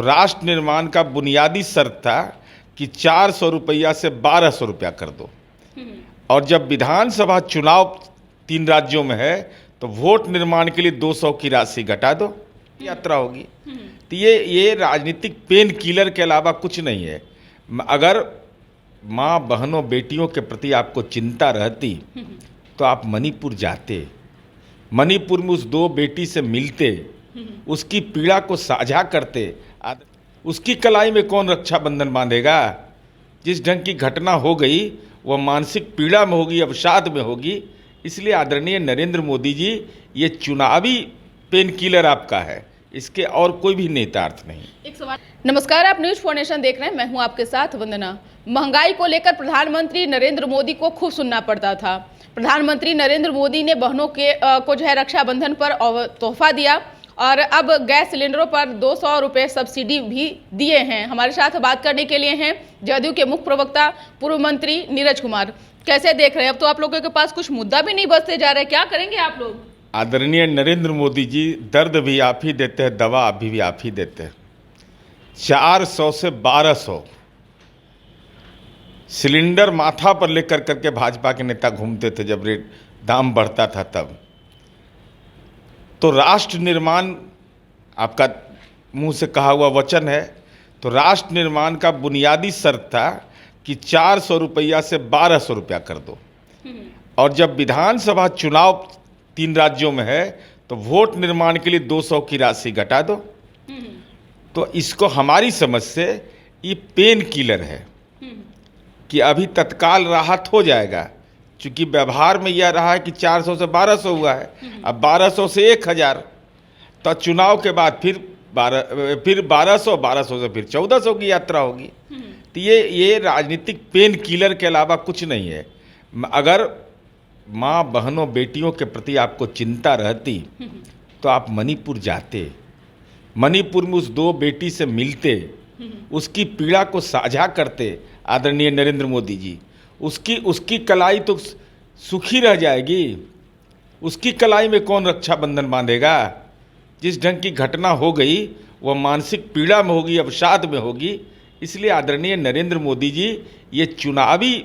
राष्ट्र निर्माण का बुनियादी शर्त था कि 400 रुपया से 1200 रुपया कर दो। और जब विधानसभा चुनाव 3 राज्यों में है तो वोट निर्माण के लिए 200 की राशि घटा दो, यात्रा होगी। तो ये राजनीतिक पेन किलर के अलावा कुछ नहीं है। अगर माँ बहनों बेटियों के प्रति आपको चिंता रहती तो आप मणिपुर जाते, मणिपुर में उस 2 बेटी से मिलते, उसकी पीड़ा को साझा करते। उसकी कलाई में कौन रक्षाबंधन बांधेगा? जिस ढंग की घटना हो गई वह मानसिक पीड़ा में होगी, अवसाद में होगी। इसलिए आदरणीय नरेंद्र मोदी जी, ये चुनावी पेन किलर आपका है, इसके और कोई भी नेतार्थ नहीं। एक सवाल। नमस्कार, आप न्यूज फॉर नेशन देख रहे हैं, मैं हूं आपके साथ वंदना। महंगाई को लेकर प्रधानमंत्री नरेंद्र मोदी को खूब सुनना पड़ता था। प्रधानमंत्री नरेंद्र मोदी ने बहनों को जो है रक्षाबंधन पर तोहफा दिया और अब गैस सिलेंडरों पर 200 रुपये सब्सिडी भी दिए हैं। हमारे साथ बात करने के लिए हैं जदयू के मुख्य प्रवक्ता पूर्व मंत्री नीरज कुमार। कैसे देख रहे हैं? अब तो आप लोगों के पास कुछ मुद्दा भी नहीं बचते जा रहे, क्या करेंगे आप लोग? आदरणीय नरेंद्र मोदी जी, दर्द भी आप ही देते हैं, दवा अभी भी आप ही देते हैं। 400 से 1200 सिलेंडर माथा पर लेकर करके भाजपा के नेता घूमते थे जब रेट दाम बढ़ता था तब। तो राष्ट्र निर्माण आपका मुंह से कहा हुआ वचन है, तो राष्ट्र निर्माण का बुनियादी शर्त था कि 400 रुपया से 1200 रुपया कर दो। और जब विधानसभा चुनाव 3 राज्यों में है तो वोट निर्माण के लिए 200 की राशि घटा दो। तो इसको हमारी समझ से ये पेन किलर है कि अभी तत्काल राहत हो जाएगा, क्योंकि व्यवहार में यह रहा है कि 400 से 1200 हुआ है, अब 1200 से 1000, तो चुनाव के बाद फिर 1200 से फिर 1400 की यात्रा होगी। तो ये राजनीतिक पेन किलर के अलावा कुछ नहीं है। अगर माँ बहनों बेटियों के प्रति आपको चिंता रहती तो आप मणिपुर जाते, मणिपुर में उस 2 बेटी से मिलते, उसकी पीड़ा को साझा करते। आदरणीय नरेंद्र मोदी जी, उसकी कलाई तो सुखी रह जाएगी, उसकी कलाई में कौन रक्षाबंधन बांधेगा? जिस ढंग की घटना हो गई वह मानसिक पीड़ा में होगी, अवसाद में होगी। इसलिए आदरणीय नरेंद्र मोदी जी, ये चुनावी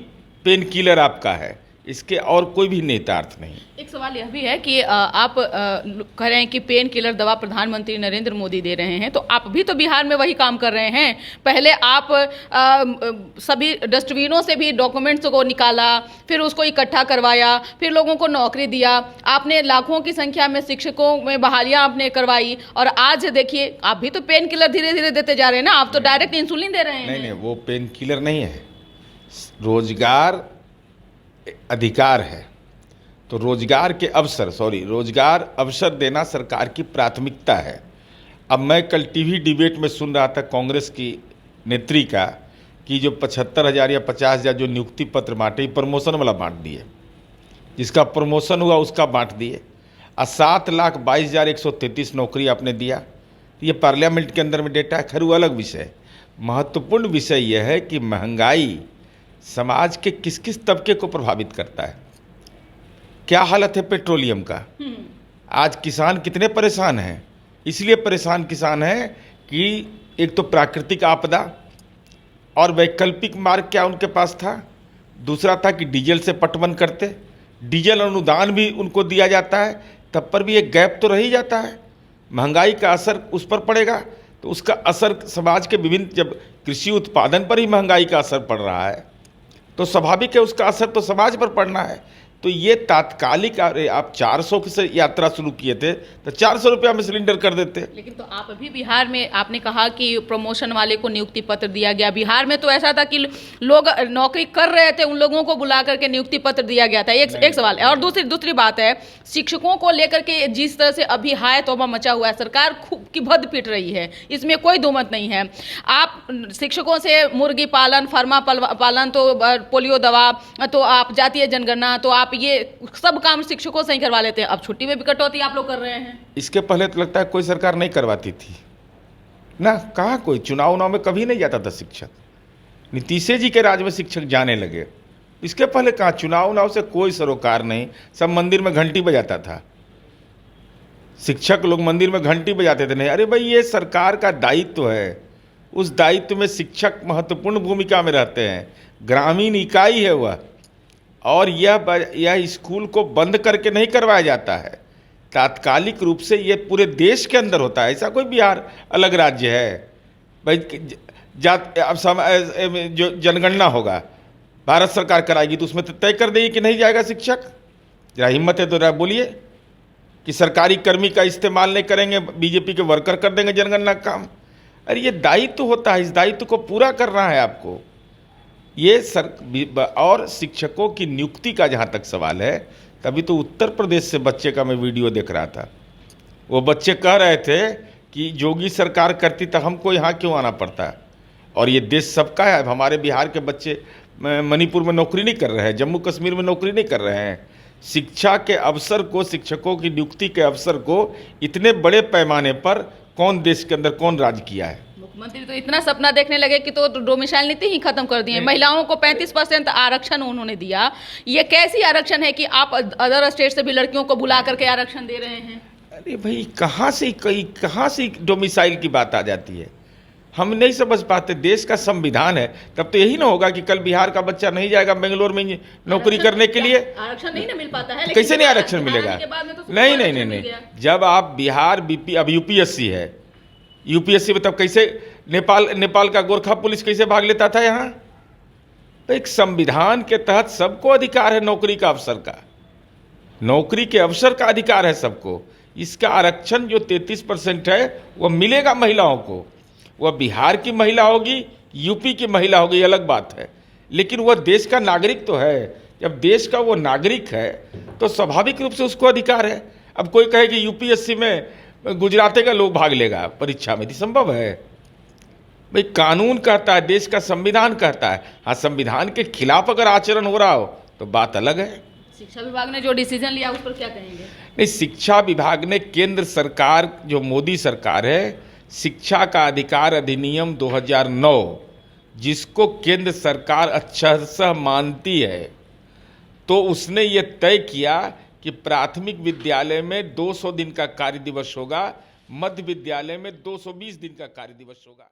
पेन किलर आपका है, इसके और कोई भी नेतार्थ नहीं। एक सवाल यह भी है कि आप कह रहे हैं कि पेन किलर दवा प्रधानमंत्री नरेंद्र मोदी दे रहे हैं, तो आप भी तो बिहार में वही काम कर रहे हैं। पहले आप सभी डस्टबिनों से भी डॉक्यूमेंट्स को निकाला, फिर उसको इकट्ठा करवाया, फिर लोगों को नौकरी दिया। आपने लाखों की संख्या में शिक्षकों में बहालियां आपने करवाई, और आज देखिए आप भी तो पेन किलर धीरे धीरे देते जा रहे हैं ना। आप तो डायरेक्ट इंसुलिन दे रहे हैं। नहीं, वो पेन किलर नहीं है, रोजगार अधिकार है। तो रोजगार अवसर देना सरकार की प्राथमिकता है। अब मैं कल टीवी डिबेट में सुन रहा था कांग्रेस की नेत्री का कि जो 75,000 या 50,000 जो नियुक्ति पत्र बांटे, प्रमोशन वाला बांट दिए, जिसका प्रमोशन हुआ उसका बांट दिए, और 7,22,133 नौकरी आपने दिया। ये पार्लियामेंट के अंदर में डेटा है, खैर वो अलग विषय। महत्वपूर्ण विषय यह है कि महंगाई समाज के किस किस तबके को प्रभावित करता है। क्या हालत है पेट्रोलियम का? आज किसान कितने परेशान हैं। इसलिए परेशान किसान हैं कि एक तो प्राकृतिक आपदा, और वैकल्पिक मार्ग क्या उनके पास था, दूसरा था कि डीजल से पटवन करते, डीजल अनुदान भी उनको दिया जाता है, तब पर भी एक गैप तो रह ही जाता है। महंगाई का असर उस पर पड़ेगा, तो उसका असर समाज के विभिन्न, जब कृषि उत्पादन पर ही महंगाई का असर पड़ रहा है तो स्वाभाविक है उसका असर तो समाज पर पड़ना है। तो ये तात्कालिक, आप 400 से यात्रा शुरू किए थे तो 400 रुपया में सिलेंडर कर देते। लेकिन तो आप अभी बिहार में, आपने कहा कि प्रमोशन वाले को नियुक्ति पत्र दिया गया। बिहार में तो ऐसा था कि लोग नौकरी कर रहे थे, उन लोगों को बुला करके नियुक्ति पत्र दिया गया था। एक सवाल है। और दूसरी बात है, शिक्षकों को लेकर के जिस तरह से अभी हाय तौबा मचा हुआ है, सरकार खूब की भद पीट रही है, इसमें कोई दो मत नहीं है। आप शिक्षकों से मुर्गी पालन, फर्मा पालन, तो पोलियो दवा, तो आप जातीय जनगणना, तो आप ये सब काम शिक्षकों से ही करवा लेते हैं। अब छुट्टी में भी कटौती आप लोग कर रहे हैं। इसके पहले तो लगता है कोई सरकार नहीं करवाती थी ना, कहाँ कोई चुनाव में कभी नहीं जाता था शिक्षक। नीतीश जी के राज में शिक्षक जाने लगे, इसके पहले कहाँ चुनाव से कोई सरोकार नहीं। सब मंदिर में घंटी बजाता था, शिक्षक लोग मंदिर में घंटी बजाते थे। नहीं, अरे भाई ये सरकार का दायित्व है उस दायित्व में शिक्षक महत्वपूर्ण भूमिका में रहते हैं, ग्रामीण इकाई है वह। और यह स्कूल को बंद करके नहीं करवाया जाता है, तात्कालिक रूप से ये पूरे देश के अंदर होता है। ऐसा कोई बिहार अलग राज्य है भाई? अब जो जनगणना होगा भारत सरकार कराएगी तो उसमें तो तय कर देगी कि नहीं जाएगा शिक्षक। जरा हिम्मत है तो जरा बोलिए कि सरकारी कर्मी का इस्तेमाल नहीं करेंगे, बीजेपी के वर्कर कर देंगे जनगणना का काम। अरे ये दायित्व होता है, इस दायित्व को पूरा करना है आपको। और शिक्षकों की नियुक्ति का जहाँ तक सवाल है, तभी तो उत्तर प्रदेश से बच्चे का मैं वीडियो देख रहा था। वो बच्चे कह रहे थे कि योगी सरकार करती तो हमको यहाँ क्यों आना पड़ता। और ये देश सबका है। अब हमारे बिहार के बच्चे मणिपुर में नौकरी नहीं कर रहे हैं, जम्मू कश्मीर में नौकरी नहीं कर रहे हैं। शिक्षा के अवसर को, शिक्षकों की नियुक्ति के अवसर को इतने बड़े पैमाने पर कौन देश के अंदर कौन राज्य किया है? मुख्यमंत्री तो इतना सपना देखने लगे कि तो डोमिसाइल नीति ही खत्म कर दिए। महिलाओं को 35% आरक्षण उन्होंने दिया। ये कैसी आरक्षण है कि आप अदर स्टेट से भी लड़कियों को बुला करके आरक्षण दे रहे हैं? अरे भाई कहाँ से डोमिसाइल की बात आ जाती है? हम नहीं समझ पाते। देश का संविधान है, तब तो यही ना होगा कि कल बिहार का बच्चा नहीं जाएगा बेंगलोर में नौकरी करने के लिए। आरक्षण नहीं ना मिल पाता है। कैसे नहीं आरक्षण मिलेगा? नहीं। जब आप बिहार अब यूपीएससी है, यूपीएससी में तब कैसे नेपाल का गोरखा पुलिस कैसे भाग लेता था यहाँ? तो एक संविधान के तहत सबको अधिकार है नौकरी का अवसर का, नौकरी के अवसर का अधिकार है सबको। इसका आरक्षण जो 33% है वह मिलेगा महिलाओं को। वह बिहार की महिला होगी, यूपी की महिला होगी, अलग बात है, लेकिन वह देश का नागरिक तो है। जब देश का वो नागरिक है तो स्वाभाविक रूप से उसको अधिकार है। अब कोई कहे कि यूपीएससी में गुजराती का लोग भाग लेगा परीक्षा में, तो संभव है? भाई कानून कहता है, देश का संविधान कहता है। हाँ, संविधान के खिलाफ अगर आचरण हो रहा हो तो बात अलग है। शिक्षा विभाग ने जो डिसीजन लिया उस पर क्या कहेंगे? नहीं, शिक्षा विभाग ने, केंद्र सरकार जो मोदी सरकार है, शिक्षा का अधिकार अधिनियम 2009 जिसको केंद्र सरकार अक्षरशः मानती है, तो उसने ये तय किया कि प्राथमिक विद्यालय में 200 दिन का कार्य दिवस होगा, मध्य विद्यालय में 220 दिन का कार्य दिवस होगा।